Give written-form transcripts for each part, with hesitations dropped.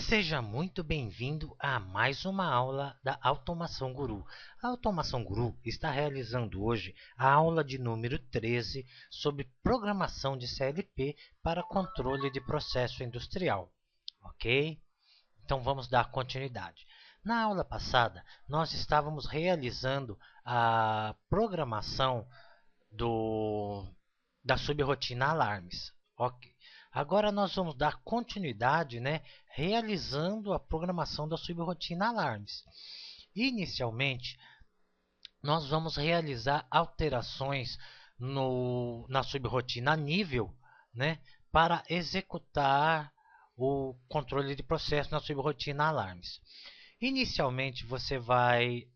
Seja muito bem-vindo a mais uma aula da Automação Guru. A Automação Guru está realizando hoje a aula de número 13 sobre programação de CLP para controle de processo industrial. Ok? Então vamos dar continuidade. Na aula passada, nós estávamos realizando a programação da subrotina alarmes. Ok. Agora nós vamos dar continuidade, realizando a programação da subrotina alarmes. Inicialmente, nós vamos realizar alterações na subrotina nível, para executar o controle de processo na subrotina alarmes. Inicialmente, você vai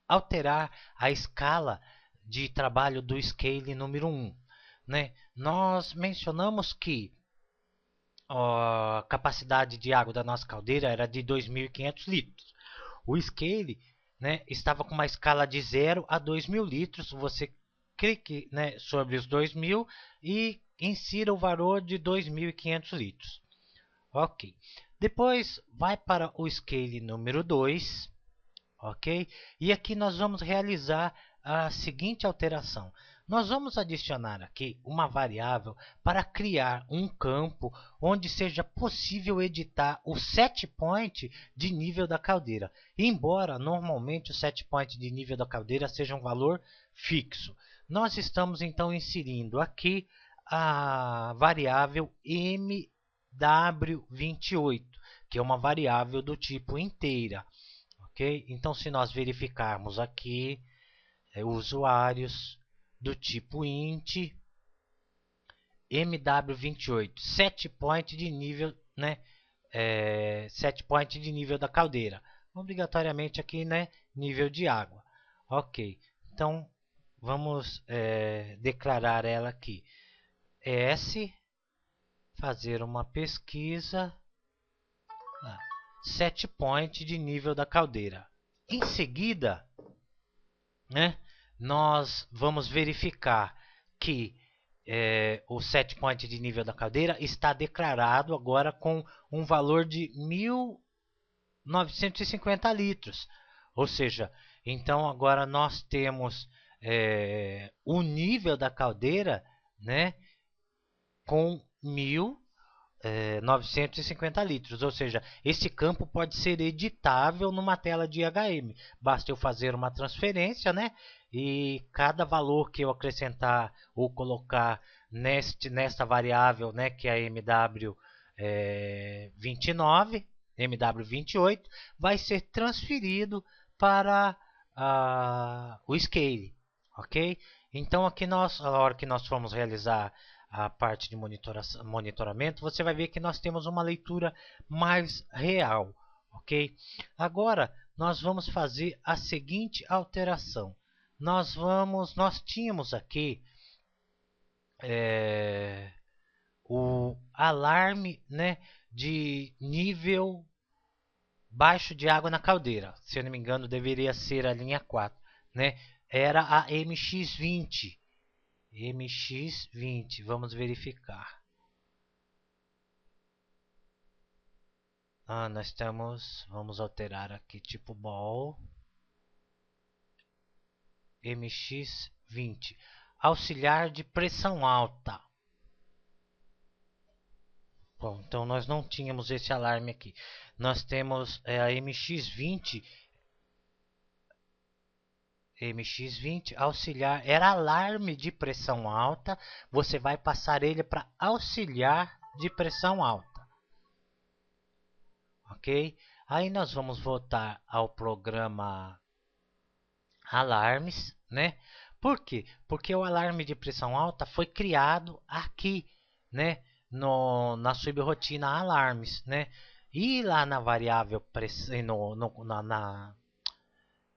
alterar a escala de trabalho do scale número 1. Nós mencionamos que a capacidade de água da nossa caldeira era de 2.500 litros. O scale estava com uma escala de 0 a 2.000 litros. Você clique sobre os 2.000 e insira o valor de 2.500 litros. Ok. Depois vai para o scale número 2. Ok? E aqui nós vamos realizar a seguinte alteração. Nós vamos adicionar aqui uma variável para criar um campo onde seja possível editar o set point de nível da caldeira, embora normalmente o set point de nível da caldeira seja um valor fixo. Nós estamos então inserindo aqui a variável MW28, que é uma variável do tipo inteira. Ok? Então, se nós verificarmos aqui usuários do tipo int MW28, set point de nível, set point de nível da caldeira, obrigatoriamente aqui, nível de água. Ok, então vamos declarar ela aqui, S, fazer uma pesquisa, set point de nível da caldeira. Em seguida, nós vamos verificar que o set point de nível da caldeira está declarado agora com um valor de 1.950 litros. Ou seja, então agora nós temos o nível da caldeira com 1.950 litros, ou seja, esse campo pode ser editável numa tela de IHM. Basta eu fazer uma transferência, e cada valor que eu acrescentar ou colocar nesta variável, que é a MW29, MW28, vai ser transferido para o scale, ok? Então aqui a hora que nós formos realizar a parte de monitoramento, você vai ver que nós temos uma leitura mais real, ok? Agora, nós vamos fazer a seguinte alteração. Nós tínhamos aqui o alarme, de nível baixo de água na caldeira. Se eu não me engano, deveria ser a linha 4, Era a MX20. MX20, vamos verificar. Vamos alterar aqui tipo ball. MX20, auxiliar de pressão alta. Bom, então nós não tínhamos esse alarme aqui. Nós temos a MX20 auxiliar, era alarme de pressão alta, você vai passar ele para auxiliar de pressão alta, ok? Aí nós vamos voltar ao programa alarmes, Por quê? Porque o alarme de pressão alta foi criado aqui, na subrotina alarmes, E lá na variável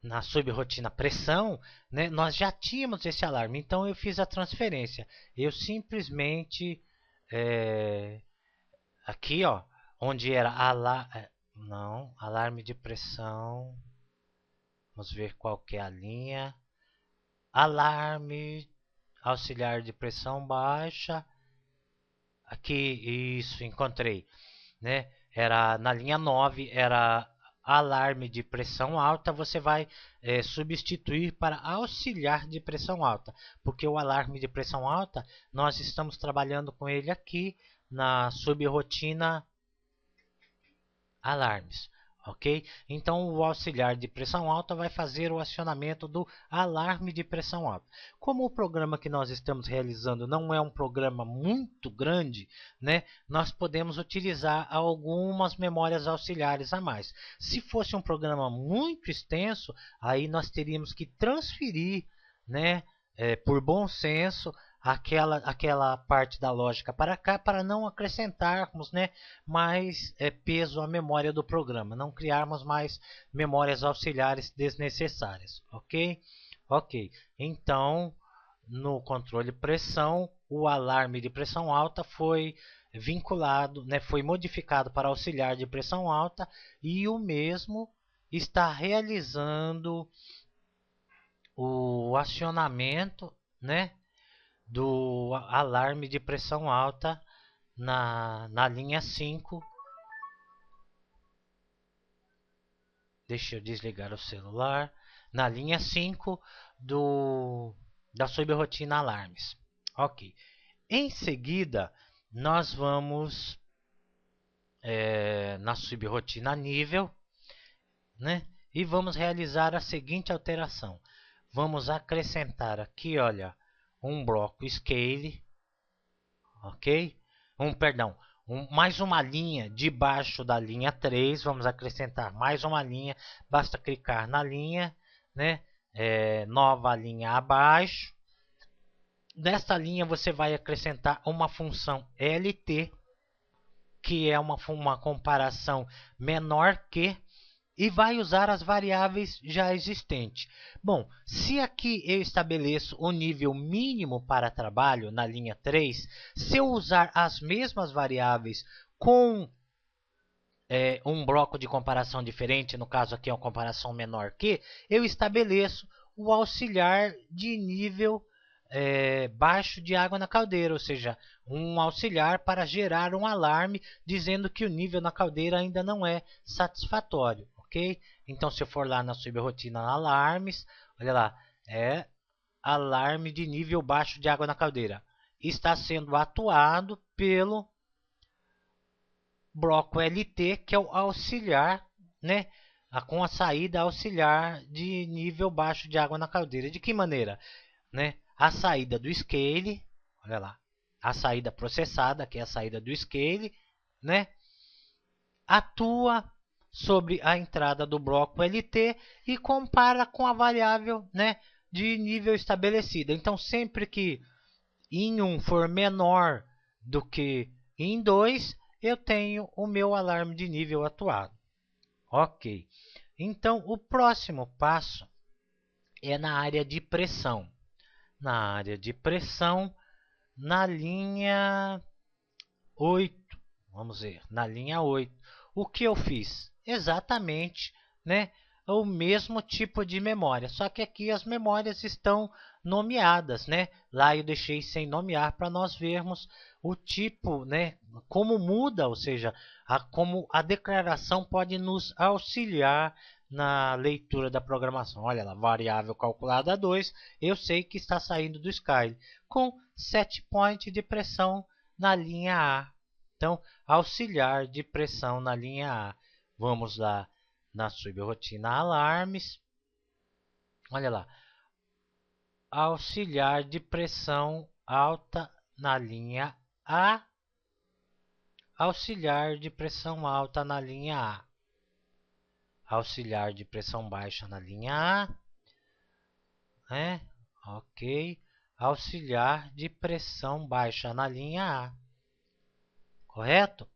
na subrotina pressão, nós já tínhamos esse alarme. Então eu fiz a transferência. Eu simplesmente aqui, ó, onde era alarme de pressão. Vamos ver qual que é a linha. Alarme auxiliar de pressão baixa. Aqui, isso, encontrei, na linha 9 era alarme de pressão alta, você vai substituir para auxiliar de pressão alta, porque o alarme de pressão alta, nós estamos trabalhando com ele aqui na subrotina alarmes, ok? Então o auxiliar de pressão alta vai fazer o acionamento do alarme de pressão alta. Como o programa que nós estamos realizando não é um programa muito grande, né, nós podemos utilizar algumas memórias auxiliares a mais. Se fosse um programa muito extenso, aí nós teríamos que transferir, né, por bom senso, aquela parte da lógica para cá, para não acrescentarmos, né, mais peso à memória do programa, não criarmos mais memórias auxiliares desnecessárias, ok? Ok, então no controle de pressão, o alarme de pressão alta foi vinculado, né, foi modificado para auxiliar de pressão alta, e o mesmo está realizando o acionamento, né, do alarme de pressão alta na linha 5. Deixa eu desligar o celular. Na linha 5 da subrotina alarmes. Ok. Em seguida, nós vamos na subrotina nível, né? E vamos realizar a seguinte alteração. Vamos acrescentar aqui, olha, um bloco scale, ok? Mais uma linha debaixo da linha 3, vamos acrescentar mais uma linha, basta clicar na linha, né? Nova linha abaixo. Nesta linha você vai acrescentar uma função LT, que é uma comparação menor que, e vai usar as variáveis já existentes. Bom, se aqui eu estabeleço o nível mínimo para trabalho na linha 3, se eu usar as mesmas variáveis com um bloco de comparação diferente, no caso aqui é uma comparação menor que, eu estabeleço o auxiliar de nível baixo de água na caldeira, ou seja, um auxiliar para gerar um alarme dizendo que o nível na caldeira ainda não é satisfatório, ok? Então, se eu for lá na subrotina alarmes, olha lá, alarme de nível baixo de água na caldeira. Está sendo atuado pelo bloco LT, que é o auxiliar, né? Com a saída auxiliar de nível baixo de água na caldeira. De que maneira? Né? A saída do scale, olha lá, a saída processada, que é a saída do scale, né? Atua sobre a entrada do bloco LT e compara com a variável, né, de nível estabelecida. Então, sempre que em 1 for menor do que em 2, eu tenho o meu alarme de nível atuado. Ok. Então, o próximo passo é na área de pressão. Na área de pressão, na linha 8. Vamos ver, na linha 8. O que eu fiz? Exatamente, né, o mesmo tipo de memória, só que aqui as memórias estão nomeadas, né? Lá eu deixei sem nomear para nós vermos o tipo, né, como muda, ou seja, como a declaração pode nos auxiliar na leitura da programação. Olha lá, variável calculada 2, eu sei que está saindo do Sky, com set point de pressão na linha A. Então, auxiliar de pressão na linha A. Vamos lá na subrotina alarmes. Olha lá. Auxiliar de pressão alta na linha A. Auxiliar de pressão alta na linha A. Auxiliar de pressão baixa na linha A. Né? Ok. Auxiliar de pressão baixa na linha A. Correto?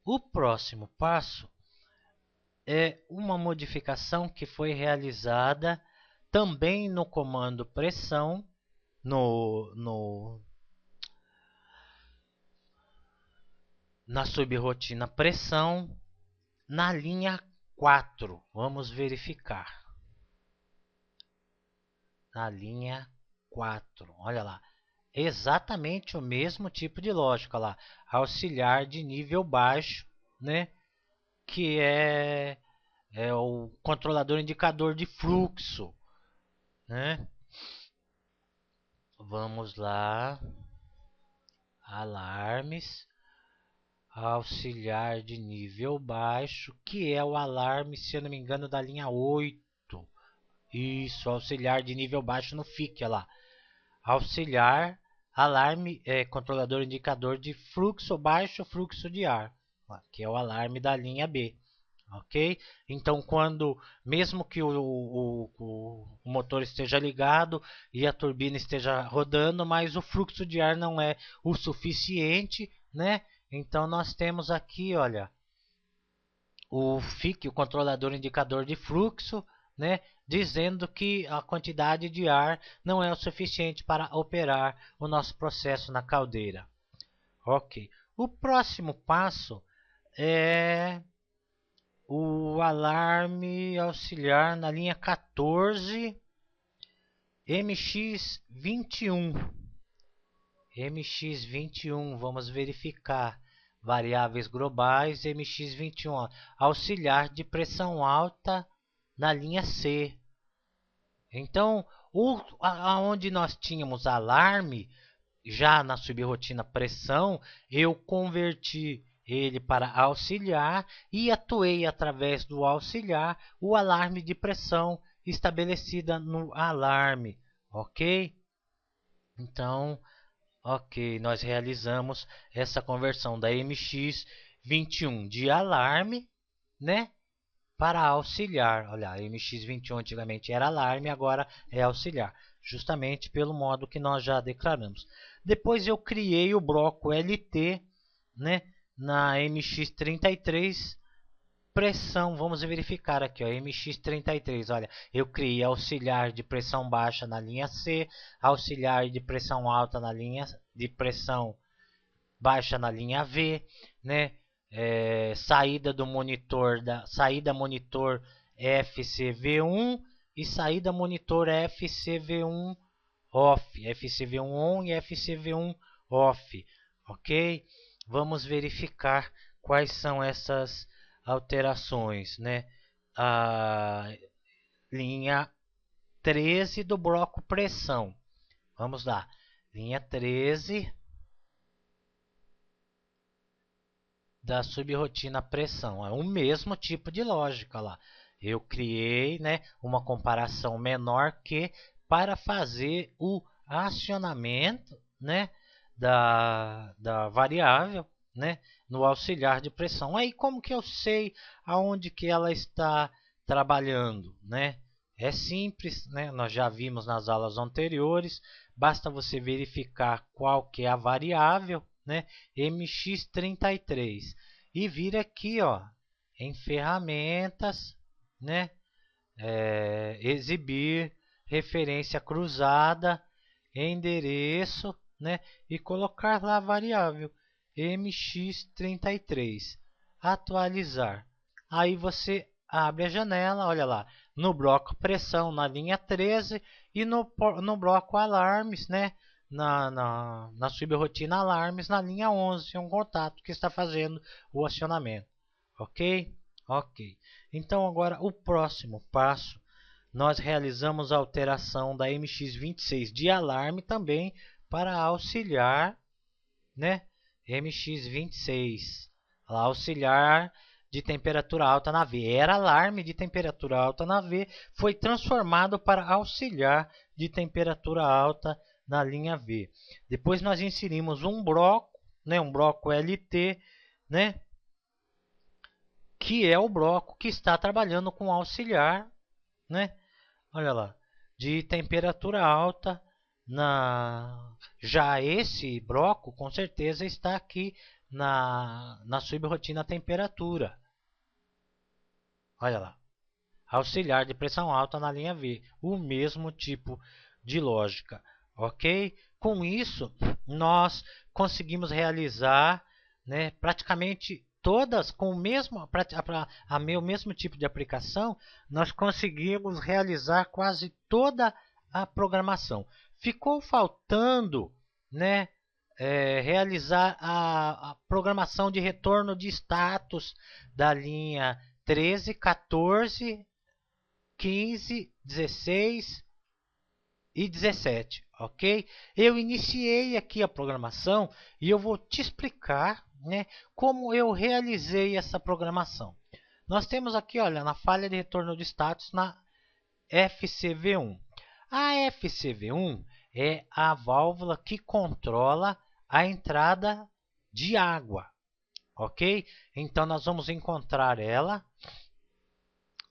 O próximo passo é uma modificação que foi realizada também no comando pressão, na subrotina pressão, na linha 4. Vamos verificar. Na linha 4, olha lá. exatamente o mesmo tipo de lógica lá, auxiliar de nível baixo, né? Que é o controlador indicador de fluxo, né? Vamos lá, alarmes, auxiliar de nível baixo, que é o alarme, se eu não me engano, da linha 8. Isso, auxiliar de nível baixo no FIC, olha lá. Auxiliar, alarme, controlador indicador de fluxo baixo, fluxo de ar, que é o alarme da linha B. Ok? Então, mesmo que o motor esteja ligado e a turbina esteja rodando, mas o fluxo de ar não é o suficiente, né? Então, nós temos aqui, olha, o FIC, o controlador indicador de fluxo, né? Dizendo que a quantidade de ar não é o suficiente para operar o nosso processo na caldeira. Ok. O próximo passo é o alarme auxiliar na linha 14 MX21. MX21, vamos verificar. Variáveis globais MX21, auxiliar de pressão alta na linha C. Então, aonde nós tínhamos alarme, já na subrotina pressão, eu converti ele para auxiliar e atuei através do auxiliar o alarme de pressão estabelecida no alarme, ok? Então, ok, nós realizamos essa conversão da MX21 de alarme, né, para auxiliar. Olha, a MX21 antigamente era alarme, agora é auxiliar, justamente pelo modo que nós já declaramos. Depois eu criei o bloco LT, né, na MX33 pressão. Vamos verificar aqui, ó, MX33. Olha, eu criei auxiliar de pressão baixa na linha C, auxiliar de pressão alta na linha de pressão baixa na linha V, né? Saída do monitor saída monitor FCV1 e saída monitor FCV1 off, FCV1 on e FCV1 off, ok? Vamos verificar quais são essas alterações, né? A linha 13 do bloco pressão. Vamos lá. Linha 13 da subrotina pressão. É o mesmo tipo de lógica lá. Eu criei, né, uma comparação menor que para fazer o acionamento, né, da variável, né, no auxiliar de pressão. Aí como que eu sei aonde que ela está trabalhando, né? É simples, né? Nós já vimos nas aulas anteriores. Basta você verificar qual que é a variável, né? MX33 e vir aqui, ó, em ferramentas, né? Exibir referência cruzada, endereço, né? E colocar lá a variável MX33, atualizar. Aí você abre a janela, olha lá, no bloco pressão na linha 13 e no bloco alarmes, né? Na subrotina alarmes na linha 11, é um contato que está fazendo o acionamento, ok? Ok. Então agora o próximo passo, nós realizamos a alteração da MX26 de alarme também para auxiliar, né? MX26, auxiliar de temperatura alta na V. Era alarme de temperatura alta na V, foi transformado para auxiliar de temperatura alta na linha V. Depois nós inserimos um bloco, né, um bloco LT, né, que é o bloco que está trabalhando com auxiliar, né? Olha lá, de temperatura alta já esse bloco com certeza está aqui na subrotina temperatura. Olha lá, auxiliar de pressão alta na linha V, o mesmo tipo de lógica, ok? Com isso, nós conseguimos realizar, né, praticamente todas com o mesmo tipo de aplicação, nós conseguimos realizar quase toda a programação. Ficou faltando né, realizar a programação de retorno de status da linha 13, 14, 15, 16 e 17, ok? Eu iniciei aqui a programação e eu vou te explicar, né, como eu realizei essa programação. Nós temos aqui, olha, na falha de retorno de status na FCV1. A FCV1 é a válvula que controla a entrada de água, ok? Então nós vamos encontrar ela,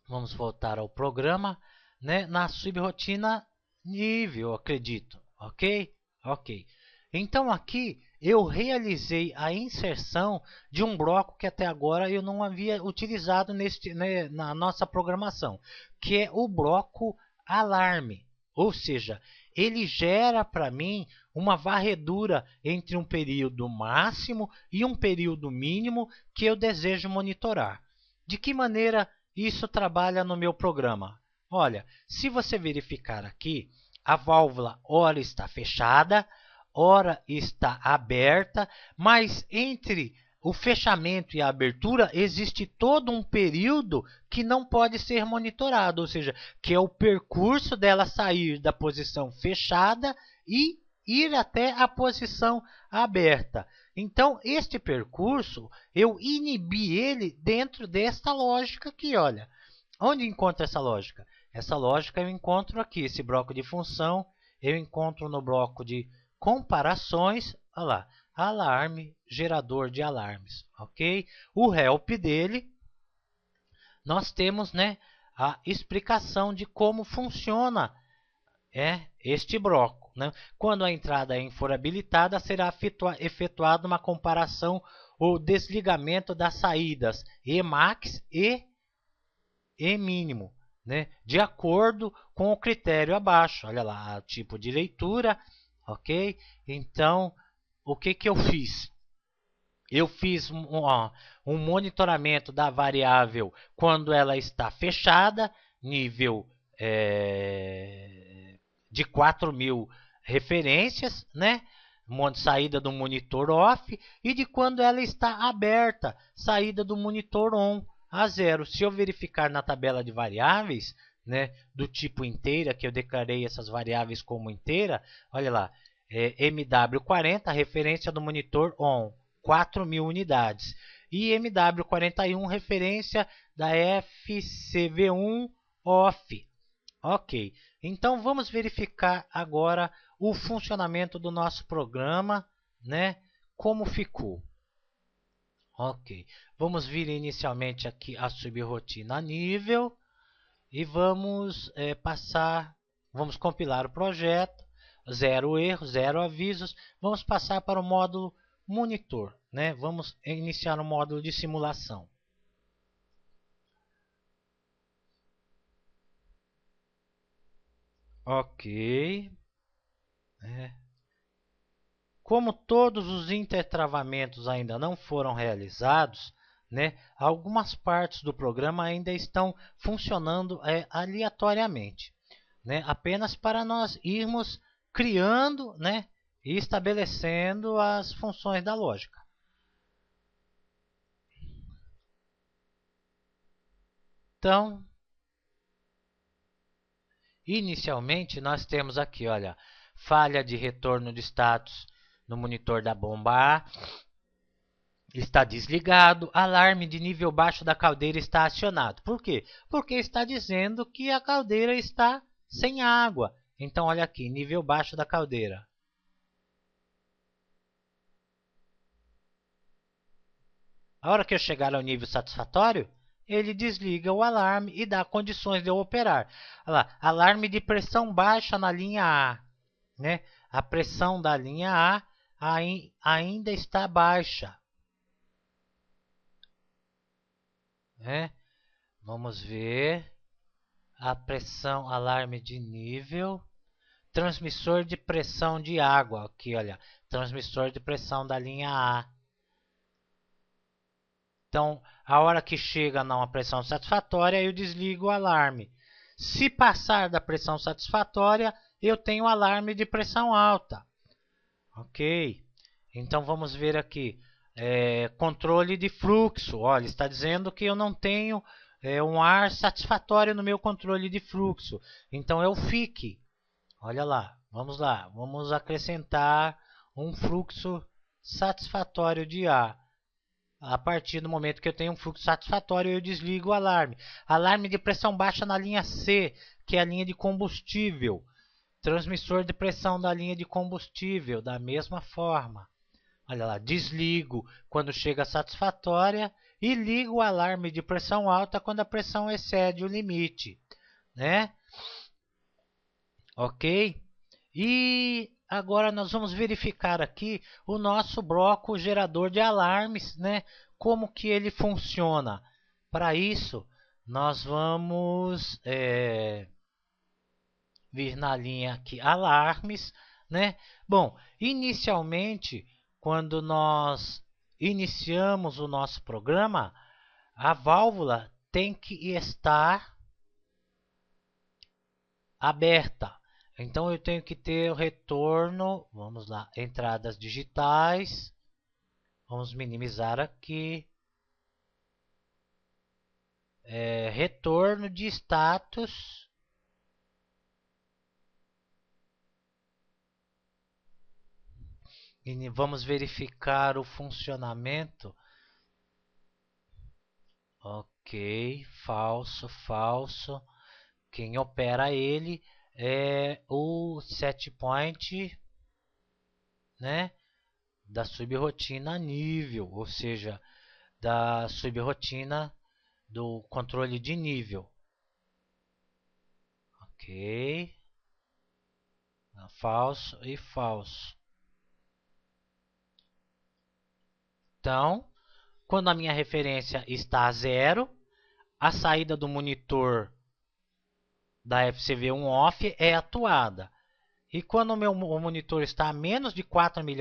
vamos voltar ao programa, né, na subrotina nível, acredito, ok? Ok. Então aqui eu realizei a inserção de um bloco que até agora eu não havia utilizado né, na nossa programação, que é o bloco alarme. Ou seja, ele gera para mim uma varredura entre um período máximo e um período mínimo que eu desejo monitorar. De que maneira isso trabalha no meu programa? Olha, se você verificar aqui, a válvula ora está fechada, ora está aberta, mas entre o fechamento e a abertura existe todo um período que não pode ser monitorado, ou seja, que é o percurso dela sair da posição fechada e ir até a posição aberta. Então, este percurso, eu inibi ele dentro desta lógica aqui, olha. Onde encontro essa lógica? Essa lógica eu encontro aqui, esse bloco de função, eu encontro no bloco de comparações, olha lá, alarme, gerador de alarmes, ok? O help dele, nós temos, né, a explicação de como funciona este bloco, né? Quando a entrada for habilitada, será efetuada uma comparação ou desligamento das saídas Emax e mínimo, né? De acordo com o critério abaixo. Olha lá, tipo de leitura, ok? Então, o que eu fiz? Eu fiz um monitoramento da variável quando ela está fechada, nível de 4.000 referências, né? Saída do monitor off, e de quando ela está aberta, saída do monitor on a 0. Se eu verificar na tabela de variáveis, né, do tipo inteira, que eu declarei essas variáveis como inteira, olha lá, MW40, referência do monitor on, 4.000 unidades. E MW41, referência da FCV1 off. Ok, então vamos verificar agora o funcionamento do nosso programa, né? Como ficou. Ok, vamos vir inicialmente aqui a subrotina nível e vamos vamos compilar o projeto, 0 erros, 0 avisos. Vamos passar para o módulo monitor, né? Vamos iniciar o módulo de simulação. Ok. Como todos os intertravamentos ainda não foram realizados, né, algumas partes do programa ainda estão funcionando aleatoriamente, né, apenas para nós irmos criando, né, e estabelecendo as funções da lógica. Então, inicialmente nós temos aqui, olha, falha de retorno de status no monitor da bomba A. Está desligado, alarme de nível baixo da caldeira está acionado. Por quê? Porque está dizendo que a caldeira está sem água. Então, olha aqui, nível baixo da caldeira. A hora que eu chegar ao nível satisfatório, ele desliga o alarme e dá condições de eu operar. Olha lá, alarme de pressão baixa na linha A. Né? A pressão da linha A ainda está baixa. Vamos ver. A pressão, alarme de nível. Transmissor de pressão de água. Aqui, olha. Transmissor de pressão da linha A. Então, a hora que chega a uma pressão satisfatória, eu desligo o alarme. Se passar da pressão satisfatória, eu tenho alarme de pressão alta. Ok. Então vamos ver aqui. Controle de fluxo. Olha, está dizendo que eu não tenho um ar satisfatório no meu controle de fluxo. Então eu fique. Olha lá. Vamos acrescentar um fluxo satisfatório de ar. A partir do momento que eu tenho um fluxo satisfatório, eu desligo o alarme. Alarme de pressão baixa na linha C, que é a linha de combustível. Transmissor de pressão da linha de combustível, da mesma forma. Olha lá, desligo quando chega a satisfatória e ligo o alarme de pressão alta quando a pressão excede o limite, né? Ok? E agora nós vamos verificar aqui o nosso bloco gerador de alarmes, né? Como que ele funciona. Para isso, nós vamos vir na linha aqui alarmes, né? Bom, inicialmente, quando nós iniciamos o nosso programa, a válvula tem que estar aberta. Então eu tenho que ter o retorno, vamos lá, entradas digitais, vamos minimizar aqui, retorno de status, e vamos verificar o funcionamento. Ok, falso, falso. Quem opera ele é o setpoint, né, da subrotina nível, ou seja, da subrotina do controle de nível. Ok, falso e falso. Então, quando a minha referência está a 0, a saída do monitor da FCV1 off é atuada. E quando o meu monitor está a menos de 4 mA,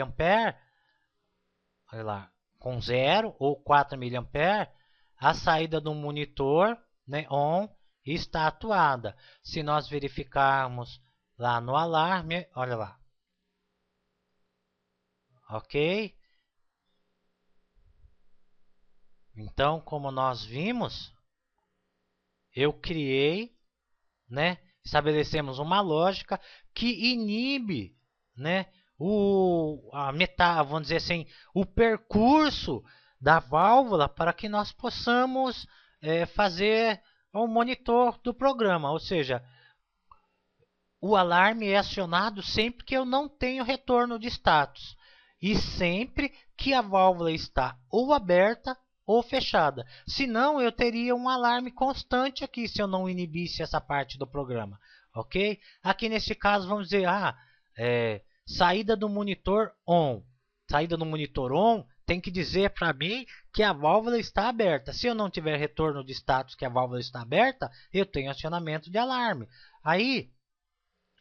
olha lá, com 0 ou 4 mA, a saída do monitor, né, on, está atuada. Se nós verificarmos lá no alarme, olha lá. Ok? Então, como nós vimos, eu criei, né, estabelecemos uma lógica que inibe, né, vamos dizer assim, o percurso da válvula para que nós possamos fazer o monitor do programa, ou seja, o alarme é acionado sempre que eu não tenho retorno de status e sempre que a válvula está ou aberta ou fechada. Senão, eu teria um alarme constante aqui se eu não inibisse essa parte do programa. Ok? Aqui nesse caso, vamos dizer, saída do monitor on. Saída do monitor on tem que dizer para mim que a válvula está aberta. Se eu não tiver retorno de status que a válvula está aberta, eu tenho acionamento de alarme. Aí,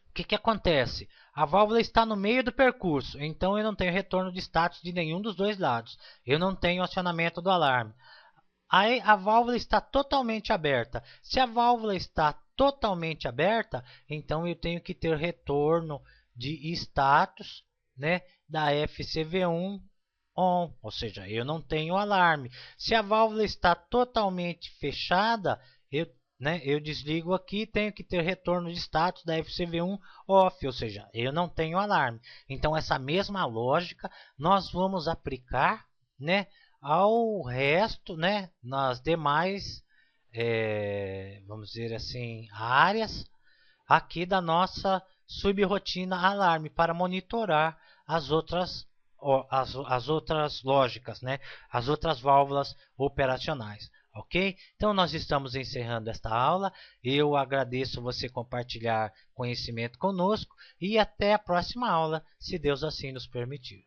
o que acontece? A válvula está no meio do percurso, então eu não tenho retorno de status de nenhum dos dois lados. Eu não tenho acionamento do alarme. Aí a válvula está totalmente aberta. Se a válvula está totalmente aberta, então eu tenho que ter retorno de status, né, da FCV1 on, ou seja, eu não tenho alarme. Se a válvula está totalmente fechada, eu desligo aqui, tenho que ter retorno de status da FCV1 off, ou seja, eu não tenho alarme. Então essa mesma lógica nós vamos aplicar, né, ao resto, né, nas demais, vamos dizer assim, áreas aqui da nossa subrotina alarme para monitorar as outras lógicas, né? As outras válvulas operacionais. Ok? Então, nós estamos encerrando esta aula. Eu agradeço você compartilhar conhecimento conosco e até a próxima aula, se Deus assim nos permitir.